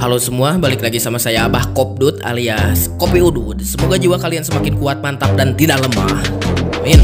Halo semua, balik lagi sama saya Abah Kopdut alias Kopi Udud. Semoga jiwa kalian semakin kuat, mantap, dan tidak lemah. Amin.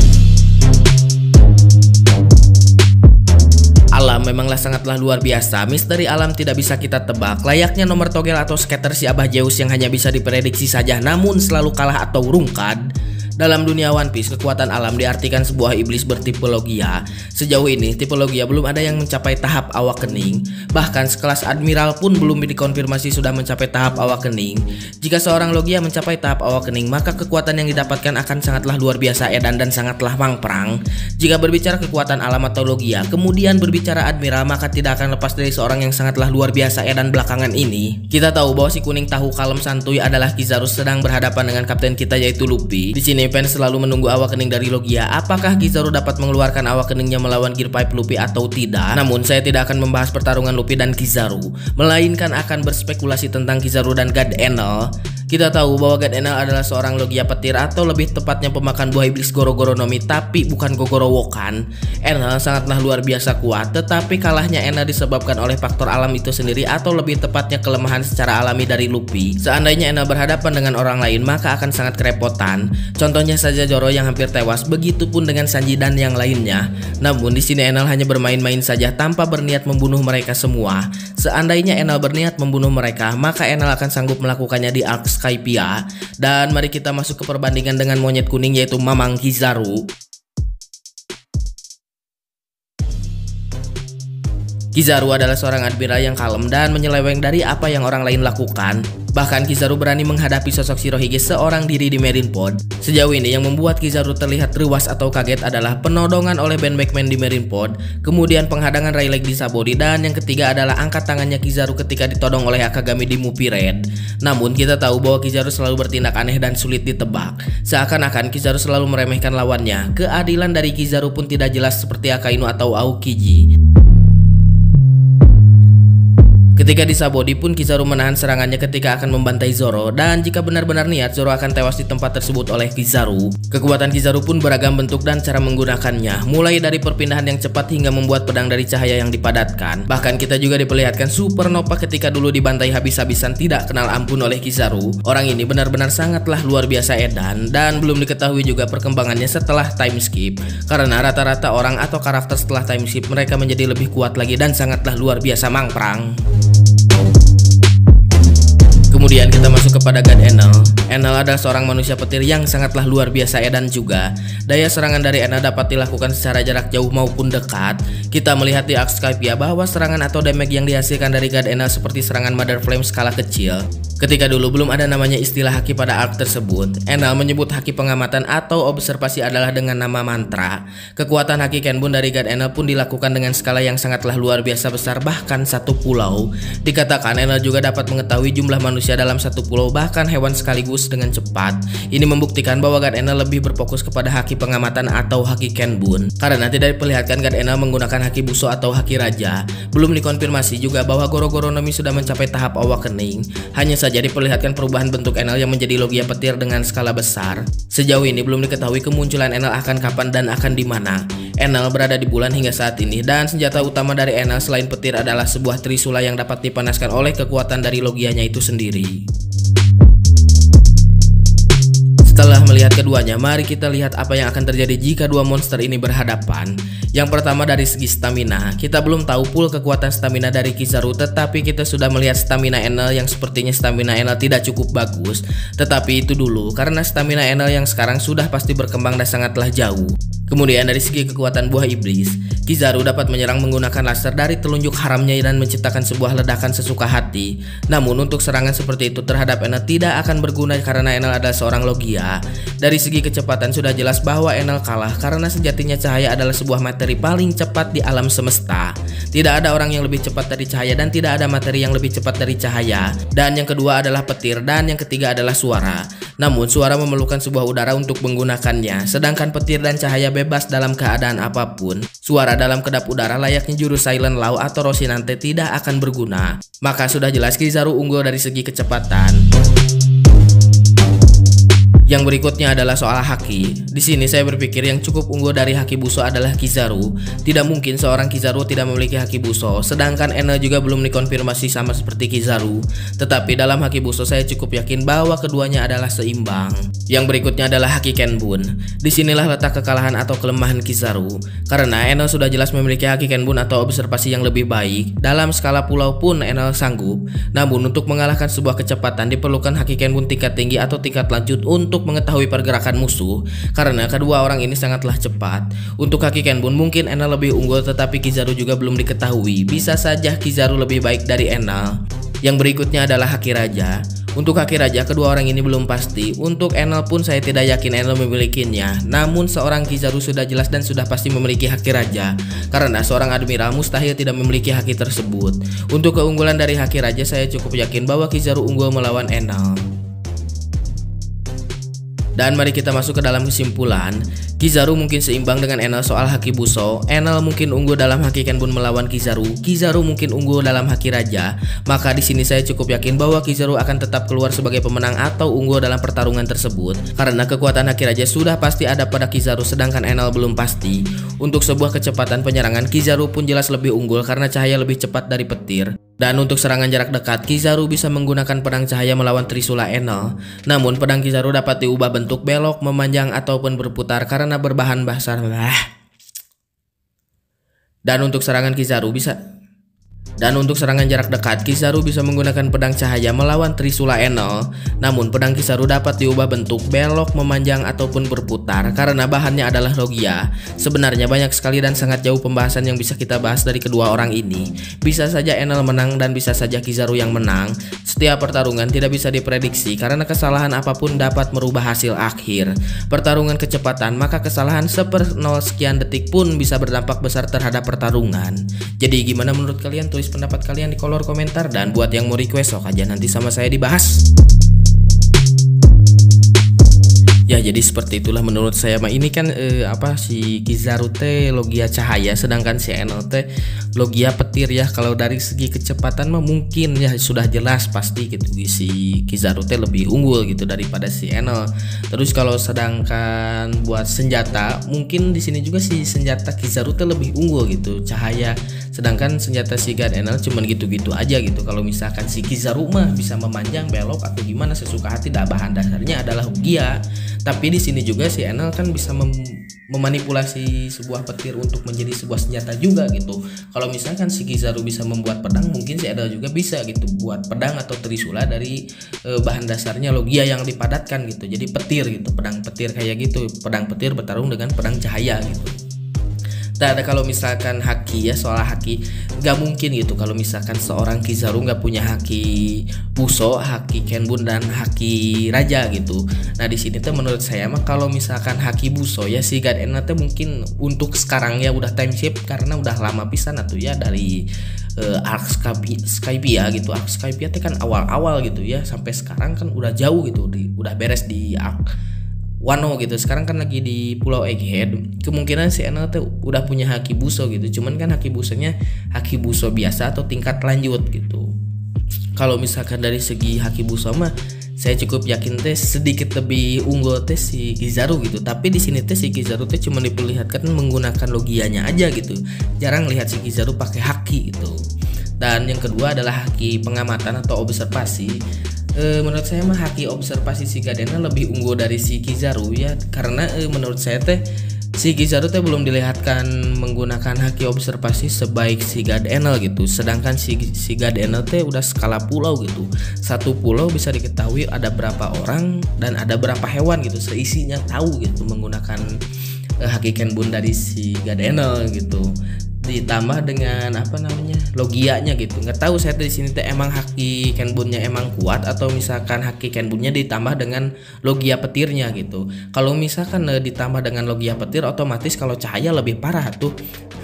Alam memanglah sangatlah luar biasa. Misteri alam tidak bisa kita tebak. Layaknya nomor togel atau skater si Abah Zeus yang hanya bisa diprediksi saja namun selalu kalah atau rungkad. Dalam dunia One Piece, kekuatan alam diartikan sebuah iblis bertipe Logia. Sejauh ini, tipe Logia belum ada yang mencapai tahap awakening. Bahkan sekelas Admiral pun belum dikonfirmasi sudah mencapai tahap awakening. Jika seorang Logia mencapai tahap awakening, maka kekuatan yang didapatkan akan sangatlah luar biasa edan dan sangatlah mangprang. Jika berbicara kekuatan alam atau Logia, kemudian berbicara Admiral, maka tidak akan lepas dari seorang yang sangatlah luar biasa edan belakangan ini. Kita tahu bahwa si kuning tahu kalem santuy adalah Kizaru sedang berhadapan dengan kapten kita yaitu Luffy. Di sini fans selalu menunggu awakening dari Logia. Apakah Kizaru dapat mengeluarkan awakeningnya melawan Gear 5 Luffy atau tidak? Namun saya tidak akan membahas pertarungan Luffy dan Kizaru, melainkan akan berspekulasi tentang Kizaru dan God Enel. Kita tahu bahwa God Enel adalah seorang Logia petir atau lebih tepatnya pemakan buah iblis Goro-Goro no Mi, tapi bukan Gogoro-Wokan. Enel sangatlah luar biasa kuat, tetapi kalahnya Enel disebabkan oleh faktor alam itu sendiri atau lebih tepatnya kelemahan secara alami dari Luffy. Seandainya Enel berhadapan dengan orang lain maka akan sangat kerepotan. Contohnya saja Zoro yang hampir tewas, begitupun dengan Sanji dan yang lainnya. Namun di sini Enel hanya bermain-main saja tanpa berniat membunuh mereka semua. Seandainya Enel berniat membunuh mereka, maka Enel akan sanggup melakukannya di Arc Skypiea. Dan mari kita masuk ke perbandingan dengan monyet kuning yaitu Mamang Kizaru. Kizaru adalah seorang admiral yang kalem dan menyeleweng dari apa yang orang lain lakukan. Bahkan Kizaru berani menghadapi sosok Shirohige seorang diri di Marineford. Sejauh ini yang membuat Kizaru terlihat rewas atau kaget adalah penodongan oleh Ben Beckman di Marineford, kemudian penghadangan Rayleigh di Sabaody, dan yang ketiga adalah angkat tangannya Kizaru ketika ditodong oleh Akagami di Mupi Red. Namun kita tahu bahwa Kizaru selalu bertindak aneh dan sulit ditebak. Seakan-akan Kizaru selalu meremehkan lawannya. Keadilan dari Kizaru pun tidak jelas seperti Akainu atau Aokiji. Ketika di Sabaody pun Kizaru menahan serangannya ketika akan membantai Zoro, dan jika benar-benar niat Zoro akan tewas di tempat tersebut oleh Kizaru. Kekuatan Kizaru pun beragam bentuk dan cara menggunakannya, mulai dari perpindahan yang cepat hingga membuat pedang dari cahaya yang dipadatkan. Bahkan kita juga diperlihatkan supernova ketika dulu dibantai habis-habisan tidak kenal ampun oleh Kizaru. Orang ini benar-benar sangatlah luar biasa edan, dan belum diketahui juga perkembangannya setelah time skip. Karena rata-rata orang atau karakter setelah time skip mereka menjadi lebih kuat lagi dan sangatlah luar biasa mangprang. Kemudian kita masuk kepada God Enel. Enel adalah seorang manusia petir yang sangatlah luar biasa edan juga. Daya serangan dari Enel dapat dilakukan secara jarak jauh maupun dekat. Kita melihat di Arc Skypiea bahwa serangan atau damage yang dihasilkan dari God Enel seperti serangan Mother Flame skala kecil. Ketika dulu belum ada namanya istilah haki pada arc tersebut, Enel menyebut haki pengamatan atau observasi adalah dengan nama mantra. Kekuatan haki Kenbun dari God Enel pun dilakukan dengan skala yang sangatlah luar biasa besar, bahkan satu pulau. Dikatakan Enel juga dapat mengetahui jumlah manusia dalam satu pulau, bahkan hewan sekaligus dengan cepat. Ini membuktikan bahwa God Enel lebih berfokus kepada haki pengamatan atau haki Kenbun. Karena tidak diperlihatkan God Enel menggunakan haki buso atau haki raja. Belum dikonfirmasi juga bahwa Goro-Goro no Mi sudah mencapai tahap awakening. Hanya saja diperlihatkan perubahan bentuk Enel yang menjadi Logia petir dengan skala besar. Sejauh ini belum diketahui kemunculan Enel akan kapan dan akan di mana. Enel berada di bulan hingga saat ini, dan senjata utama dari Enel selain petir adalah sebuah trisula yang dapat dipanaskan oleh kekuatan dari Logianya itu sendiri. Setelah melihat keduanya, mari kita lihat apa yang akan terjadi jika dua monster ini berhadapan. Yang pertama dari segi stamina, kita belum tahu pool kekuatan stamina dari Kizaru, tetapi kita sudah melihat stamina Enel yang sepertinya stamina Enel tidak cukup bagus. Tetapi itu dulu, karena stamina Enel yang sekarang sudah pasti berkembang dan sangatlah jauh. Kemudian dari segi kekuatan buah iblis, Kizaru dapat menyerang menggunakan laser dari telunjuk haramnya dan menciptakan sebuah ledakan sesuka hati. Namun untuk serangan seperti itu terhadap Enel tidak akan berguna karena Enel adalah seorang Logia. Dari segi kecepatan sudah jelas bahwa Enel kalah karena sejatinya cahaya adalah sebuah materi paling cepat di alam semesta. Tidak ada orang yang lebih cepat dari cahaya dan tidak ada materi yang lebih cepat dari cahaya. Dan yang kedua adalah petir dan yang ketiga adalah suara. Namun suara memerlukan sebuah udara untuk menggunakannya, sedangkan petir dan cahaya bebas dalam keadaan apapun. Suara dalam kedap udara layaknya jurus Silent Law atau Rocinante tidak akan berguna. Maka sudah jelas Kizaru unggul dari segi kecepatan. Yang berikutnya adalah soal haki. Di sini saya berpikir yang cukup unggul dari haki Buso adalah Kizaru. Tidak mungkin seorang Kizaru tidak memiliki haki Buso, sedangkan Enel juga belum dikonfirmasi sama seperti Kizaru. Tetapi dalam haki Buso saya cukup yakin bahwa keduanya adalah seimbang. Yang berikutnya adalah haki Kenbun. Disinilah letak kekalahan atau kelemahan Kizaru. Karena Enel sudah jelas memiliki haki Kenbun atau observasi yang lebih baik. Dalam skala pulau pun Enel sanggup. Namun untuk mengalahkan sebuah kecepatan diperlukan haki Kenbun tingkat tinggi atau tingkat lanjut untuk mengetahui pergerakan musuh, karena kedua orang ini sangatlah cepat. Untuk haki Kenbun mungkin Enel lebih unggul, tetapi Kizaru juga belum diketahui. Bisa saja Kizaru lebih baik dari Enel. Yang berikutnya adalah haki Raja. Untuk haki Raja kedua orang ini belum pasti. Untuk Enel pun saya tidak yakin Enel memilikinya. Namun seorang Kizaru sudah jelas dan sudah pasti memiliki haki Raja, karena seorang admiral mustahil tidak memiliki haki tersebut. Untuk keunggulan dari haki Raja saya cukup yakin bahwa Kizaru unggul melawan Enel. Dan mari kita masuk ke dalam kesimpulan. Kizaru mungkin seimbang dengan Enel soal haki Buso. Enel mungkin unggul dalam haki Kenbun melawan Kizaru. Kizaru mungkin unggul dalam haki Raja. Maka di sini saya cukup yakin bahwa Kizaru akan tetap keluar sebagai pemenang atau unggul dalam pertarungan tersebut. Karena kekuatan haki Raja sudah pasti ada pada Kizaru, sedangkan Enel belum pasti. Untuk sebuah kecepatan penyerangan, Kizaru pun jelas lebih unggul karena cahaya lebih cepat dari petir. Dan untuk serangan jarak dekat, Kizaru bisa menggunakan pedang cahaya melawan Trisula Enel. Namun pedang Kizaru dapat diubah bentuk belok, memanjang ataupun berputar karena berbahan basar. Dan untuk serangan jarak dekat, Kizaru bisa menggunakan pedang cahaya melawan Trisula Enel. Namun pedang Kizaru dapat diubah bentuk belok, memanjang ataupun berputar karena bahannya adalah Logia. Sebenarnya banyak sekali dan sangat jauh pembahasan yang bisa kita bahas dari kedua orang ini. Bisa saja Enel menang dan bisa saja Kizaru yang menang. Setiap pertarungan tidak bisa diprediksi karena kesalahan apapun dapat merubah hasil akhir. Pertarungan kecepatan, maka kesalahan 1/0 sekian detik pun bisa berdampak besar terhadap pertarungan. Jadi gimana menurut kalian? Tulis pendapat kalian di kolom komentar, dan buat yang mau request sok aja nanti sama saya dibahas. Ya jadi seperti itulah menurut saya. Ini kan si Kizaru teh Logia cahaya, sedangkan si Enel teh Logia petir ya. Kalau dari segi kecepatan mah mungkin ya sudah jelas pasti gitu si Kizaru teh lebih unggul gitu daripada si Enel. Terus kalau sedangkan buat senjata mungkin di sini juga si senjata Kizaru teh lebih unggul gitu cahaya, sedangkan senjata si God Enel cuman gitu-gitu aja gitu. Kalau misalkan si Kizaru mah bisa memanjang, belok atau gimana sesuka hati, bahan dasarnya adalah Logia. Tapi di sini juga si Enel kan bisa memanipulasi sebuah petir untuk menjadi sebuah senjata juga gitu. Kalau misalkan si Kizaru bisa membuat pedang, mungkin si Enel juga bisa gitu buat pedang atau Trisula dari bahan dasarnya Logia yang dipadatkan gitu. Jadi petir gitu, pedang petir kayak gitu. Pedang petir bertarung dengan pedang cahaya gitu. Nah, kalau misalkan haki ya, soal haki nggak mungkin gitu kalau misalkan seorang Kizaru nggak punya haki Buso, haki Kenbun dan haki Raja gitu. Nah di sini tuh menurut saya mah kalau misalkan haki Buso ya si God Enel tuh mungkin untuk sekarang ya udah time shift karena udah lama pisan atuh ya dari Arc Skypiea gitu. Arc Skypiea tuh kan awal-awal gitu ya, sampai sekarang kan udah jauh gitu, udah beres di Arc Wano gitu. Sekarang kan lagi di Pulau Egghead. Kemungkinan si Enel tuh udah punya haki Buso gitu. Cuman kan haki Busonya haki Buso biasa atau tingkat lanjut gitu. Kalau misalkan dari segi haki Buso mah saya cukup yakin teh sedikit lebih unggul teh si Kizaru gitu. Tapi di sini teh si Kizaru teh cuma diperlihatkan menggunakan Logianya aja gitu. Jarang lihat si Kizaru pakai haki gitu. Dan yang kedua adalah haki pengamatan atau observasi. Menurut saya mah haki observasi si God Enel lebih unggul dari si Kizaru ya, karena menurut saya teh si Kizaru teh belum dilihatkan menggunakan haki observasi sebaik si God Enel gitu. Sedangkan si God Enel teh udah skala pulau gitu. Satu pulau bisa diketahui ada berapa orang dan ada berapa hewan gitu, seisinya tahu gitu menggunakan haki Kenbun dari si God Enel gitu. Ditambah dengan Logianya gitu. Nggak tahu saya di sini teh emang haki Kenbunnya emang kuat atau misalkan haki Kenbunnya ditambah dengan Logia petirnya gitu. Kalau misalkan ditambah dengan Logia petir, otomatis kalau cahaya lebih parah tuh.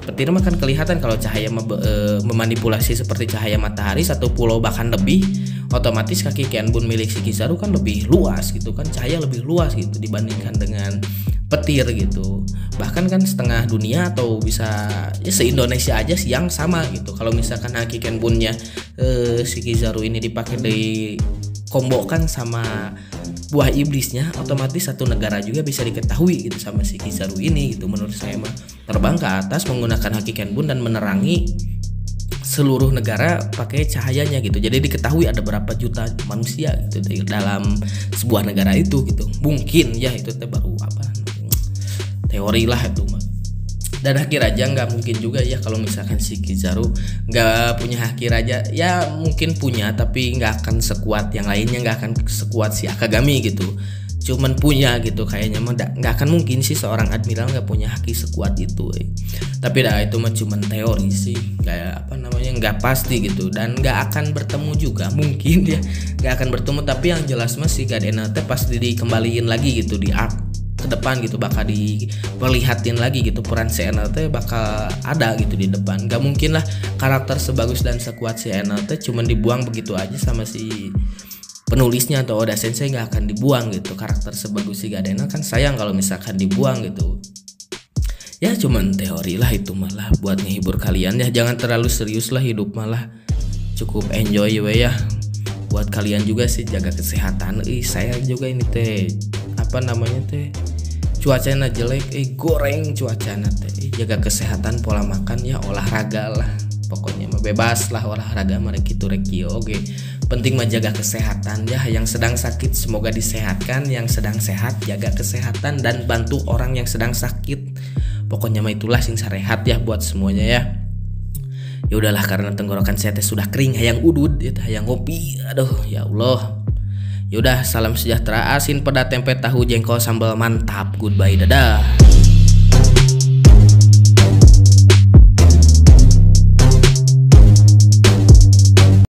Petir mah kan kelihatan, kalau cahaya memanipulasi seperti cahaya matahari satu pulau bahkan lebih, otomatis kaki Kenbun milik si Kizaru kan lebih luas gitu kan, cahaya lebih luas gitu dibandingkan dengan petir gitu. Bahkan kan setengah dunia atau bisa ya se-Indonesia aja siang sama gitu. Kalau misalkan haki Kenbunnya si Kizaru ini dipakai di kombokan sama buah iblisnya, otomatis satu negara juga bisa diketahui gitu sama si Kizaru ini gitu. Menurut saya mah terbang ke atas menggunakan haki Kenbun dan menerangi seluruh negara pakai cahayanya gitu. Jadi diketahui ada berapa juta manusia gitu di dalam sebuah negara itu gitu. Mungkin ya itu baru apa teori lah itu mah. Dan haki raja nggak mungkin juga ya kalau misalkan si Kizaru nggak punya haki raja, ya mungkin punya tapi nggak akan sekuat yang lainnya, nggak akan sekuat si Akagami gitu. Cuman punya gitu kayaknya mah nggak akan mungkin sih seorang admiral nggak punya haki sekuat itu. Tapi dah itu mah cuman teori sih, kayak apa namanya nggak pasti gitu dan nggak akan bertemu juga mungkin ya, nggak akan bertemu. Tapi yang jelas mah si God Enel teh pasti dikembaliin lagi gitu di arc ke depan gitu, bakal diperlihatin lagi gitu peran si Enel teh bakal ada gitu di depan. Gak mungkin lah karakter sebagus dan sekuat si Enel teh cuman dibuang begitu aja sama si penulisnya atau Oda Sensei. Gak akan dibuang gitu karakter sebagus si God Enel, kan sayang kalau misalkan dibuang gitu. Ya cuman teori lah itu, malah buat ngehibur kalian ya, jangan terlalu serius lah hidup, malah cukup enjoy we ya. Buat kalian juga sih jaga kesehatan. Saya juga ini teh apa namanya teh cuacanya jelek, goreng cuacanya teh, jaga kesehatan, pola makan ya, olahraga lah pokoknya mah bebas lah olahraga mah kitu rek kieu oge. Penting mah jaga kesehatan ya, yang sedang sakit semoga disehatkan, yang sedang sehat jaga kesehatan dan bantu orang yang sedang sakit. Pokoknya mah itulah sing sarehat ya buat semuanya ya. Ya udahlah, karena tenggorokan saya teh sudah kering, hayang udud ya, hayang ngopi. Aduh ya Allah. Yaudah, salam sejahtera, asin, pedas, tempe, tahu, jengkol, sambal, mantap. Goodbye, dadah.